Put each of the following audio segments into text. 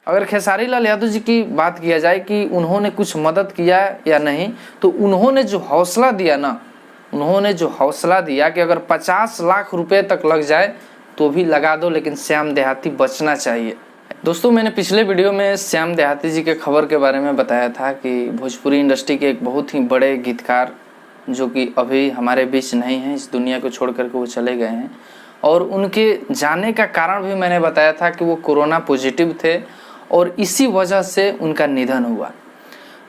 अगर खेसारी लाल यादव जी की बात किया जाए कि उन्होंने कुछ मदद किया या नहीं, तो उन्होंने जो हौसला दिया ना, उन्होंने जो हौसला दिया कि अगर 50 लाख रुपए तक लग जाए तो भी लगा दो, लेकिन श्याम देहाती बचना चाहिए। दोस्तों, मैंने पिछले वीडियो में श्याम देहाती जी के खबर के बारे में बताया था कि भोजपुरी इंडस्ट्री के एक बहुत ही बड़े गीतकार जो कि अभी हमारे बीच नहीं हैं, इस दुनिया को छोड़ करके वो चले गए हैं, और उनके जाने का कारण भी मैंने बताया था कि वो कोरोना पॉजिटिव थे और इसी वजह से उनका निधन हुआ।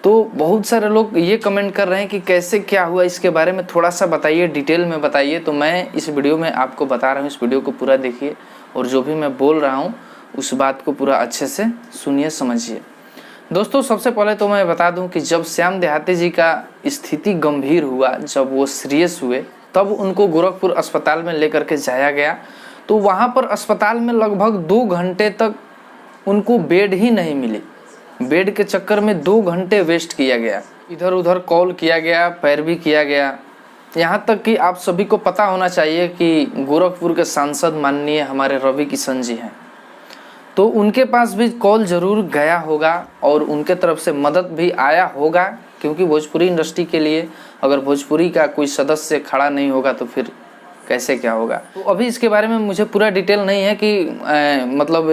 तो बहुत सारे लोग ये कमेंट कर रहे हैं कि कैसे क्या हुआ, इसके बारे में थोड़ा सा बताइए, डिटेल में बताइए। तो मैं इस वीडियो में आपको बता रहा हूँ, इस वीडियो को पूरा देखिए और जो भी मैं बोल रहा हूँ उस बात को पूरा अच्छे से सुनिए, समझिए। दोस्तों, सबसे पहले तो मैं बता दूं कि जब श्याम देहाती जी का स्थिति गंभीर हुआ, जब वो सीरियस हुए, तब उनको गोरखपुर अस्पताल में लेकर के जाया गया। तो वहाँ पर अस्पताल में लगभग 2 घंटे तक उनको बेड ही नहीं मिली। बेड के चक्कर में 2 घंटे वेस्ट किया गया, इधर उधर कॉल किया गया, पैरवी किया गया। यहाँ तक कि आप सभी को पता होना चाहिए कि गोरखपुर के सांसद माननीय हमारे रवि किशन जी हैं, तो उनके पास भी कॉल ज़रूर गया होगा और उनके तरफ से मदद भी आया होगा, क्योंकि भोजपुरी इंडस्ट्री के लिए अगर भोजपुरी का कोई सदस्य खड़ा नहीं होगा तो फिर कैसे क्या होगा। तो अभी इसके बारे में मुझे पूरा डिटेल नहीं है कि मतलब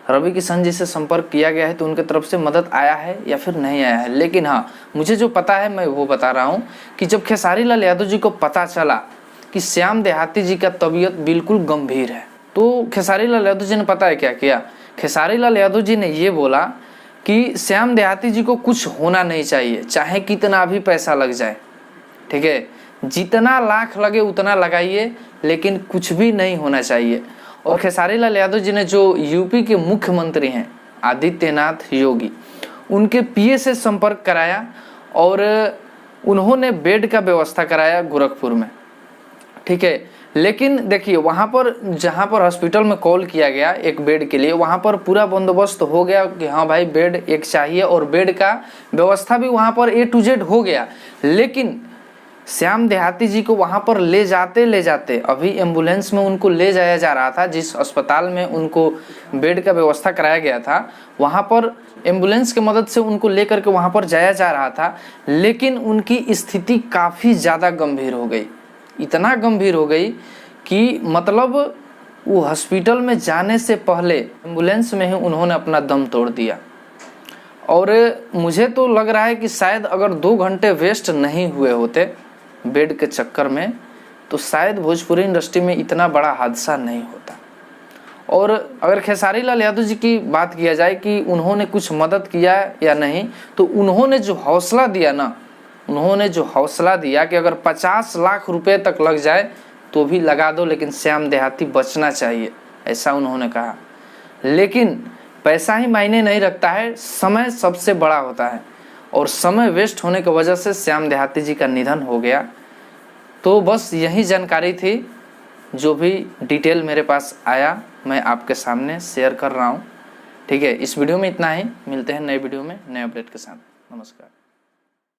रवि किशन जी से संपर्क किया गया है तो उनके तरफ से मदद आया है या फिर नहीं आया है, लेकिन हाँ, मुझे जो पता है मैं वो बता रहा हूँ कि जब खेसारी लाल यादव जी को पता चला कि श्याम देहाती जी का तबीयत बिल्कुल गंभीर है, तो खेसारी लाल यादव जी ने पता है क्या किया। खेसारी लाल यादव जी ने ये बोला कि श्याम देहाती जी को कुछ होना नहीं चाहिए, चाहे कितना भी पैसा लग जाए, ठीक है, जितना लाख लगे उतना लगाइए, लेकिन कुछ भी नहीं होना चाहिए। और खेसारी लाल यादव जी ने जो यूपी के मुख्यमंत्री हैं आदित्यनाथ योगी, उनके पीए से संपर्क कराया और उन्होंने बेड का व्यवस्था कराया गोरखपुर में, ठीक है। लेकिन देखिए, वहाँ पर जहाँ पर हॉस्पिटल में कॉल किया गया एक बेड के लिए, वहाँ पर पूरा बंदोबस्त हो गया कि हाँ भाई बेड एक चाहिए, और बेड का व्यवस्था भी वहाँ पर A to Z हो गया। लेकिन श्याम देहाती जी को वहाँ पर ले जाते अभी एम्बुलेंस में उनको ले जाया जा रहा था, जिस अस्पताल में उनको बेड का व्यवस्था कराया गया था, वहाँ पर एम्बुलेंस की मदद से उनको ले करके वहाँ पर जाया जा रहा था। लेकिन उनकी स्थिति काफ़ी ज़्यादा गंभीर हो गई, इतना गंभीर हो गई कि मतलब वो हॉस्पिटल में जाने से पहले एम्बुलेंस में ही उन्होंने अपना दम तोड़ दिया। और मुझे तो लग रहा है कि शायद अगर 2 घंटे वेस्ट नहीं हुए होते बेड के चक्कर में, तो शायद भोजपुरी इंडस्ट्री में इतना बड़ा हादसा नहीं होता। और अगर खेसारी लाल यादव जी की बात किया जाए कि उन्होंने कुछ मदद किया या नहीं, तो उन्होंने जो हौसला दिया ना, उन्होंने जो हौसला दिया कि अगर 50 लाख रुपए तक लग जाए तो भी लगा दो, लेकिन श्याम देहाती बचना चाहिए, ऐसा उन्होंने कहा। लेकिन पैसा ही मायने नहीं रखता है, समय सबसे बड़ा होता है, और समय वेस्ट होने की वजह से श्याम देहाती जी का निधन हो गया। तो बस यही जानकारी थी, जो भी डिटेल मेरे पास आया मैं आपके सामने शेयर कर रहा हूँ, ठीक है। इस वीडियो में इतना ही, मिलते हैं नए वीडियो में नए अपडेट के साथ। नमस्कार।